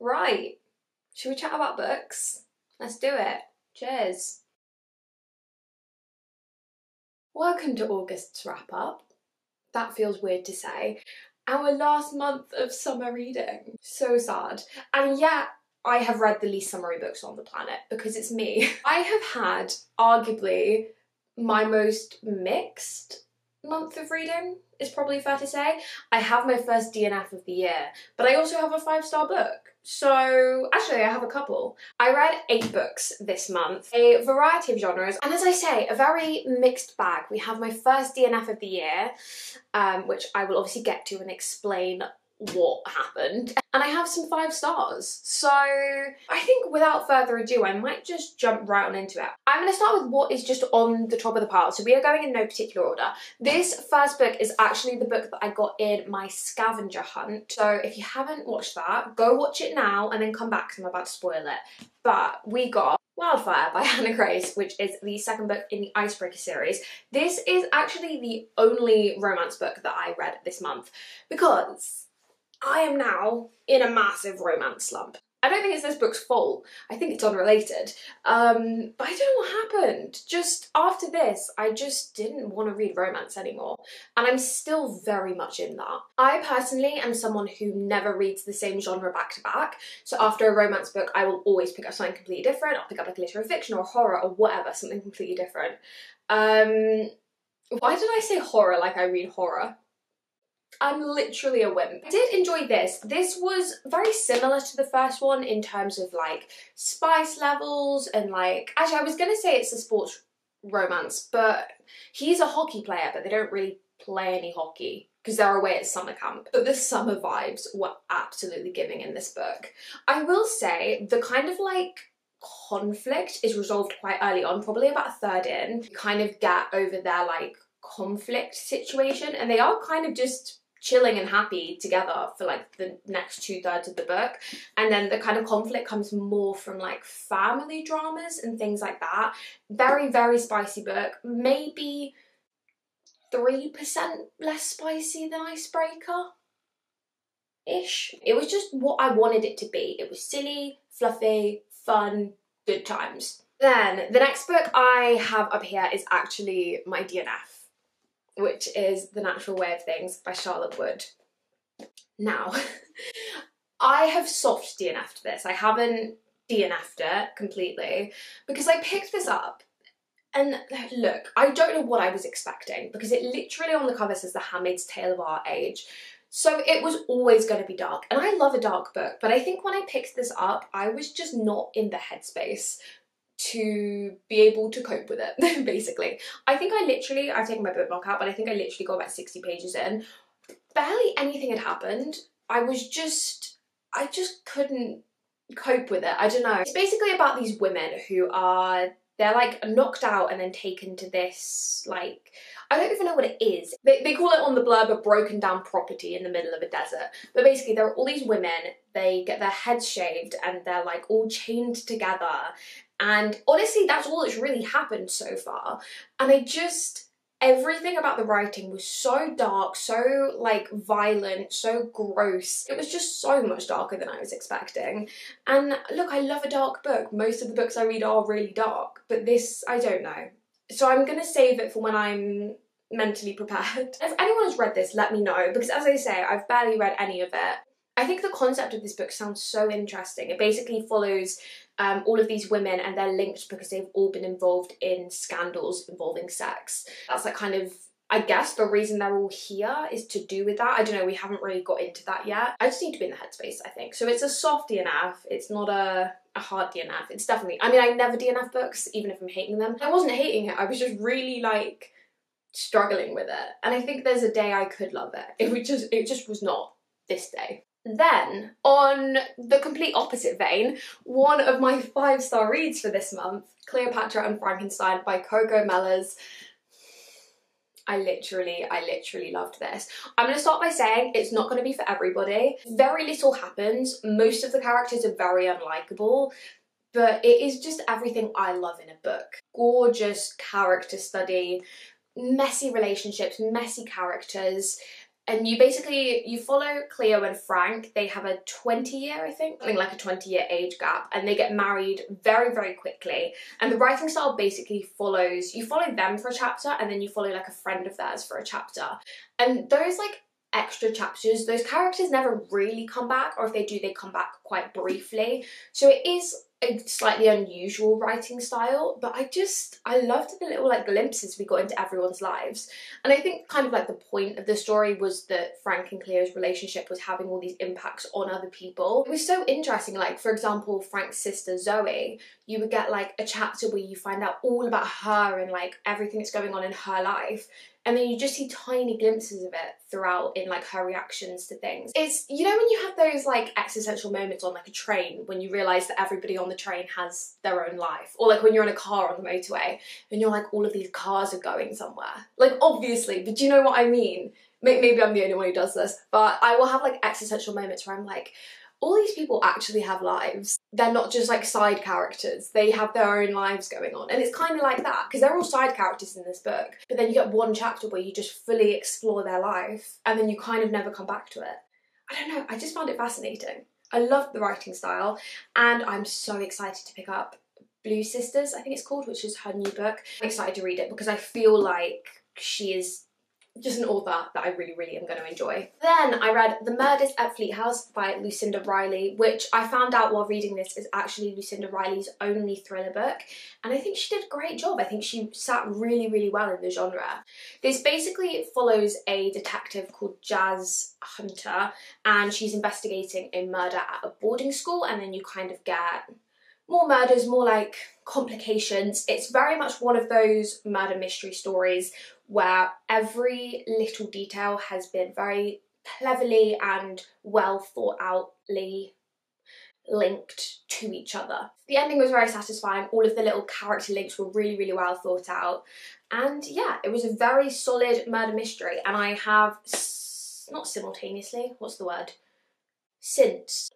Right, should we chat about books? Let's do it. Cheers. Welcome to August's wrap up. That feels weird to say. Our last month of summer reading. So sad. And yet, I have read the least summery books on the planet because it's me. I have had arguably my most mixed month of reading, is probably fair to say. I have my first DNF of the year, but I also have a 5-star book. So actually I have a couple. I read 8 books this month, a variety of genres, and as I say, a very mixed bag. We have my first DNF of the year, which I will obviously get to and explain what happened, and I have some 5 stars. So I think without further ado, I might just jump right on into it. I'm going to start with what is just on the top of the pile, so we are going in no particular order. This first book is actually the book that I got in my scavenger hunt, so if you haven't watched that, go watch it now and then come back because I'm about to spoil it. But we got Wildfire by Hannah Grace, which is the second book in the Icebreaker series. This is actually the only romance book that I read this month because I am now in a massive romance slump. I don't think it's this book's fault. I think it's unrelated. But I don't know what happened. Just after this, I just didn't want to read romance anymore. And I'm still very much in that. I personally am someone who never reads the same genre back to back. So after a romance book, I will always pick up something completely different. I'll pick up like a literary fiction or horror or whatever, something completely different. Why did I say horror like I read horror? I'm literally a wimp. I did enjoy this. This was very similar to the first one in terms of like spice levels and like, actually I was gonna say it's a sports romance, but he's a hockey player, but they don't really play any hockey because they're away at summer camp. But the summer vibes were absolutely giving in this book. I will say the kind of like conflict is resolved quite early on, probably about a third in. You kind of get over their like conflict situation and they are kind of just chilling and happy together for like the next 2/3 of the book, and then the kind of conflict comes more from like family dramas and things like that. Very spicy book, maybe 3% less spicy than Icebreaker ish. It was just what I wanted it to be. It was silly, fluffy, fun, good times. Then the next book I have up here is actually my DNF, which is The Natural Way of Things by Charlotte Wood. Now, I have soft DNF'd this. I haven't DNF'd it completely because I picked this up and look, I don't know what I was expecting because it literally on the cover says The Handmaid's Tale of Our Age. So it was always going to be dark, and I love a dark book, but I think when I picked this up, I was just not in the headspace to be able to cope with it, basically. I think I've taken my bookmark out, but I think I literally got about 60 pages in. Barely anything had happened. I just couldn't cope with it. I don't know. It's basically about these women who they're like knocked out and then taken to this, like, I don't even know what it is. They call it on the blurb a broken down property in the middle of a desert. But basically there are all these women, they get their heads shaved and they're like all chained together. And honestly, that's all that's really happened so far. And everything about the writing was so dark, so like violent, so gross. It was just so much darker than I was expecting. And look, I love a dark book. Most of the books I read are really dark, but this, I don't know. So I'm gonna save it for when I'm mentally prepared. If anyone has read this, let me know, because as I say, I've barely read any of it. I think the concept of this book sounds so interesting. It basically follows all of these women and they're linked because they've all been involved in scandals involving sex. That's like kind of, I guess the reason they're all here is to do with that. I don't know, we haven't really got into that yet. I just need to be in the headspace, I think. So it's a soft DNF, it's not a hard DNF. It's definitely, I mean, I never DNF books, even if I'm hating them. I wasn't hating it, I was just really like struggling with it. And I think there's a day I could love it. It just was not this day. Then, on the complete opposite vein, one of my 5-star reads for this month, Cleopatra and Frankenstein by Coco, Mellors. I literally loved this. I'm going to start by saying it's not going to be for everybody. Very little happens. Most of the characters are very unlikable, but it is just everything I love in a book. Gorgeous character study, messy relationships, messy characters, and you follow Cleo and Frank. They have a 20-year, I think, something like a 20-year age gap, and they get married very, very quickly. And the writing style basically follows, you follow them for a chapter, and then you follow like a friend of theirs for a chapter. And those like extra chapters, those characters never really come back, or if they do, they come back quite briefly. So it is a slightly unusual writing style, but I loved the little like glimpses we got into everyone's lives. And I think kind of like the point of the story was that Frank and Cleo's relationship was having all these impacts on other people. It was so interesting. Like, for example, Frank's sister Zoe, you would get like a chapter where you find out all about her and like everything that's going on in her life. And then you just see tiny glimpses of it throughout in like her reactions to things. It's, you know, when you have those like existential moments on like a train when you realise that everybody on the train has their own life, or like when you're in a car on the motorway and you're like, all of these cars are going somewhere. Like, obviously, but do you know what I mean? Maybe I'm the only one who does this, but I will have like existential moments where I'm like, all these people actually have lives. They're not just like side characters. They have their own lives going on. And it's kind of like that, because they're all side characters in this book. But then you get one chapter where you just fully explore their life, and then you kind of never come back to it. I don't know, I just found it fascinating. I loved the writing style, and I'm so excited to pick up Blue Sisters, I think it's called, which is her new book. I'm excited to read it because I feel like she is just an author that I really, really am going to enjoy. Then I read The Murders at Fleat House by Lucinda Riley, which I found out while reading this is actually Lucinda Riley's only thriller book, and I think she did a great job. I think she sat really, really well in the genre. This basically follows a detective called Jazz Hunter, and she's investigating a murder at a boarding school, and then you kind of get more murders, more like complications. It's very much one of those murder mystery stories where every little detail has been very cleverly and well thought outly linked to each other. The ending was very satisfying. All of the little character links were really, really well thought out. And yeah, it was a very solid murder mystery, and I have, not simultaneously, what's the word?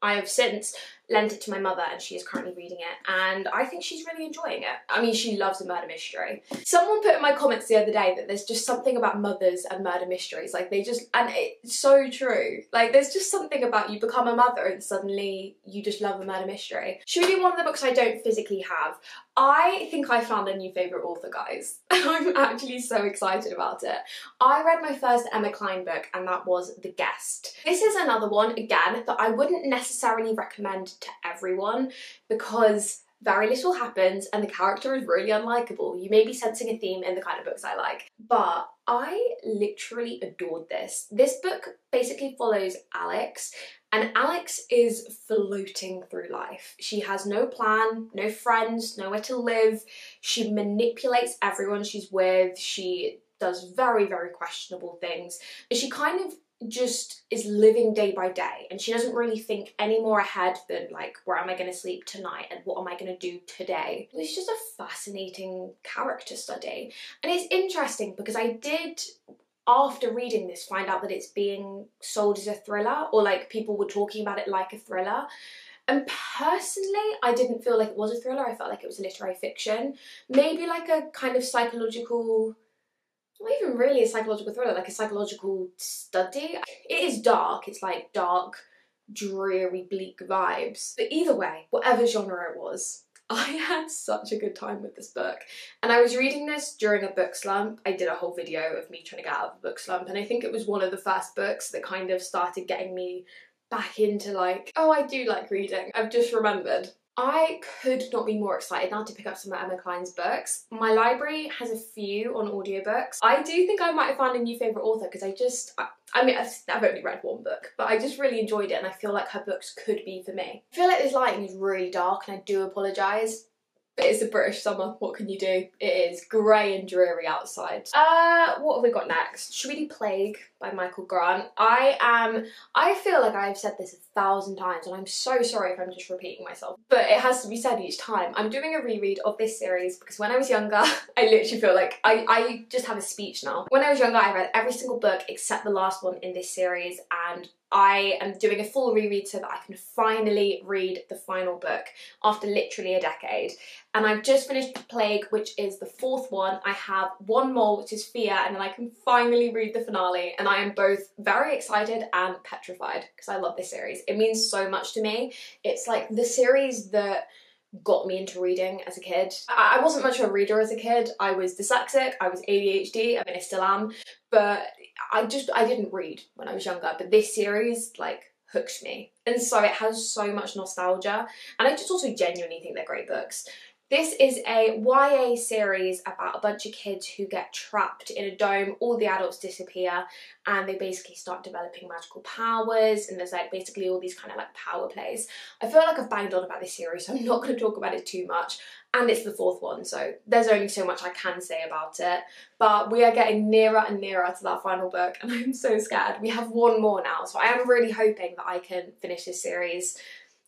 I have since lent it to my mother, and she is currently reading it, and I think she's really enjoying it. I mean, she loves a murder mystery. Someone put in my comments the other day that there's just something about mothers and murder mysteries, like they just, and it's so true. Like, there's just something about you become a mother and suddenly you just love a murder mystery. Should we do one of the books I don't physically have? I think I found a new favourite author, guys. I'm actually so excited about it. I read my first Emma Cline book, and that was The Guest. This is another one, again, that I wouldn't necessarily recommend to everyone because very little happens and the character is really unlikable. You may be sensing a theme in the kind of books I like, but I literally adored this. This book basically follows Alex, and Alex is floating through life. She has no plan, no friends, nowhere to live. She manipulates everyone she's with. She does very, very questionable things. And she kind of just is living day by day, and she doesn't really think any more ahead than like, where am I going to sleep tonight and what am I going to do today. It's just a fascinating character study, and it's interesting because I did, after reading this, find out that it's being sold as a thriller, or like people were talking about it like a thriller. And personally, I didn't feel like it was a thriller. I felt like it was a literary fiction, maybe like a kind of psychological, not even really a psychological thriller, like a psychological study. It is dark, it's like dark, dreary, bleak vibes. But either way, whatever genre it was, I had such a good time with this book. And I was reading this during a book slump. I did a whole video of me trying to get out of a book slump, and I think it was one of the first books that kind of started getting me back into like, oh, I do like reading. I've just remembered. I could not be more excited now to pick up some of Emma Cline's books. My library has a few on audiobooks. I do think I might have found a new favourite author because I mean, I've only read one book, but I just really enjoyed it, and I feel like her books could be for me. I feel like this lighting is really dark, and I do apologise. But it's a British summer, what can you do? It is grey and dreary outside. What have we got next? Should we do Plague by Michael Grant? I feel like I've said this 1,000 times, and I'm so sorry if I'm just repeating myself, but it has to be said each time. I'm doing a reread of this series because when I was younger, I literally feel like I just have a speech now. When I was younger, I read every single book except the last one in this series, and I am doing a full reread so that I can finally read the final book after literally a decade. And I've just finished The Plague, which is the 4th one. I have one more, which is Fear, and then I can finally read the finale. And I am both very excited and petrified because I love this series. It means so much to me. It's like the series that got me into reading as a kid. I wasn't much of a reader as a kid. I was dyslexic, I was ADHD, I mean I still am, but I didn't read when I was younger, but this series like hooked me. And so it has so much nostalgia, and I just also genuinely think they're great books. This is a YA series about a bunch of kids who get trapped in a dome, all the adults disappear, and they basically start developing magical powers, and there's like basically all these kind of like power plays. I feel like I've banged on about this series, so I'm not going to talk about it too much, and it's the 4th one, so there's only so much I can say about it, but we are getting nearer and nearer to that final book, and I'm so scared. We have one more now, so I am really hoping that I can finish this series.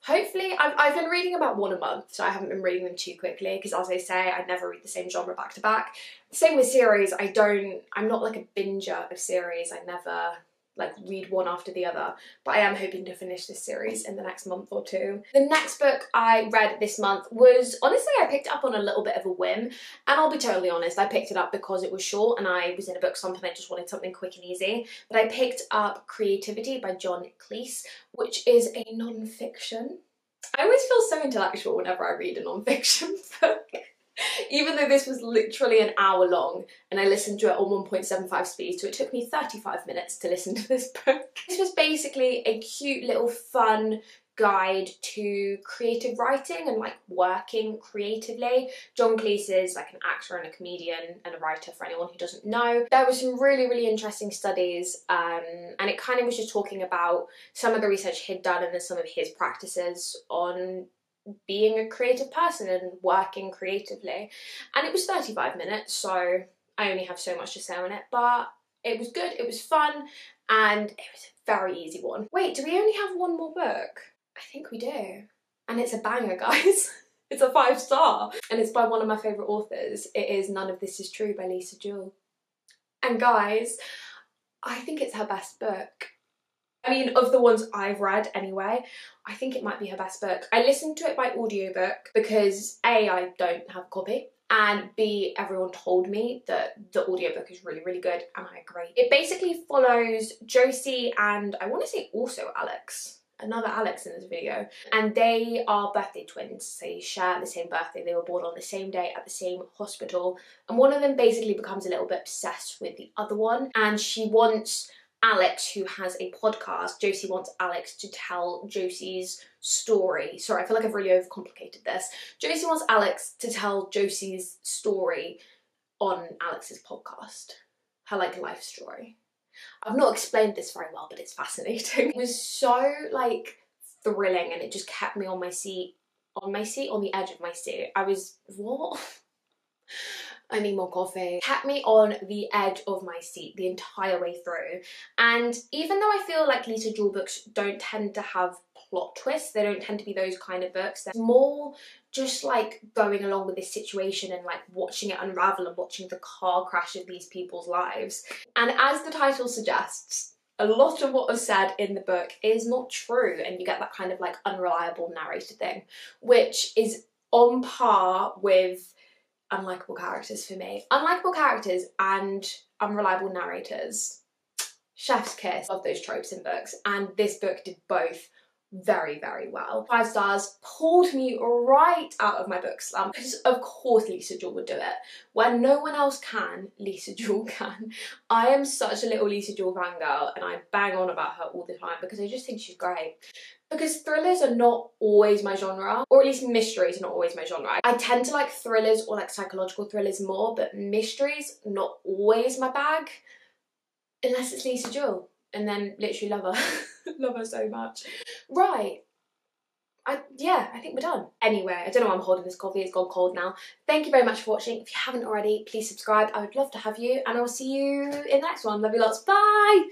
Hopefully, I've been reading about one a month, so I haven't been reading them too quickly, because as I say, I never read the same genre back to back. Same with series, I'm not like a binger of series, I never like read one after the other, but I am hoping to finish this series in the next month or two. The next book I read this month was, honestly, I picked it up on a little bit of a whim, and I'll be totally honest, I picked it up because it was short and I was in a book slump and I just wanted something quick and easy, but I picked up Creativity by Cleese, which is a non-fiction. I always feel so intellectual whenever I read a non-fiction book. Even though this was literally an hour long and I listened to it on 1.75 speed, so it took me 35 minutes to listen to this book. This was basically a cute little fun guide to creative writing and like working creatively. Cleese is like an actor and a comedian and a writer for anyone who doesn't know. There were some really interesting studies and it kind of was just talking about some of the research he'd done and then some of his practices on being a creative person and working creatively. And it was 35 minutes, so I only have so much to say on it, but it was good, it was fun, and it was a very easy one. Wait, do we only have one more book? I think we do. And it's a banger, guys. It's a 5-star. And it's by one of my favourite authors. It is None of This Is True by Jewell. And guys, I think it's her best book. I mean, of the ones I've read anyway, I think it might be her best book. I listened to it by audiobook because A, I don't have a copy, and B, everyone told me that the audiobook is really good, and I agree. It basically follows Josie and I want to say also Alex. Another Alex in this video, and they are birthday twins. They share the same birthday, they were born on the same day at the same hospital, and one of them basically becomes a little bit obsessed with the other one, and she wants Alex, who has a podcast, Josie wants Alex to tell Josie's story. Sorry, I feel like I've really overcomplicated this. Josie wants Alex to tell Josie's story on Alex's podcast, her like life story. I've not explained this very well, but it's fascinating. It was so like thrilling, and it just kept me on my seat, on the edge of my seat. I was, what? I need more coffee. Kept me on the edge of my seat the entire way through. And even though I feel like Jewell books don't tend to have plot twists, they don't tend to be those kind of books, they're more just like going along with this situation and like watching it unravel and watching the car crash of these people's lives. And as the title suggests, a lot of what was said in the book is not true, and you get that kind of like unreliable narrator thing, which is on par with unlikable characters for me. Unlikable characters and unreliable narrators. Chef's kiss of those tropes in books, and this book did both very well. 5 stars, pulled me right out of my book slump, because of course Jewell would do it. When no one else can, Jewell can. I am such a little Jewell fangirl, and I bang on about her all the time because I just think she's great. Because thrillers are not always my genre, or at least mysteries are not always my genre. I tend to like thrillers or like psychological thrillers more, but mysteries, not always my bag. Unless it's Jewell, and then literally love her. Love her so much. Right. Yeah, I think we're done. Anyway, I don't know why I'm holding this coffee, it's gone cold now. Thank you very much for watching. If you haven't already, please subscribe. I would love to have you, and I'll see you in the next one. Love you lots. Bye!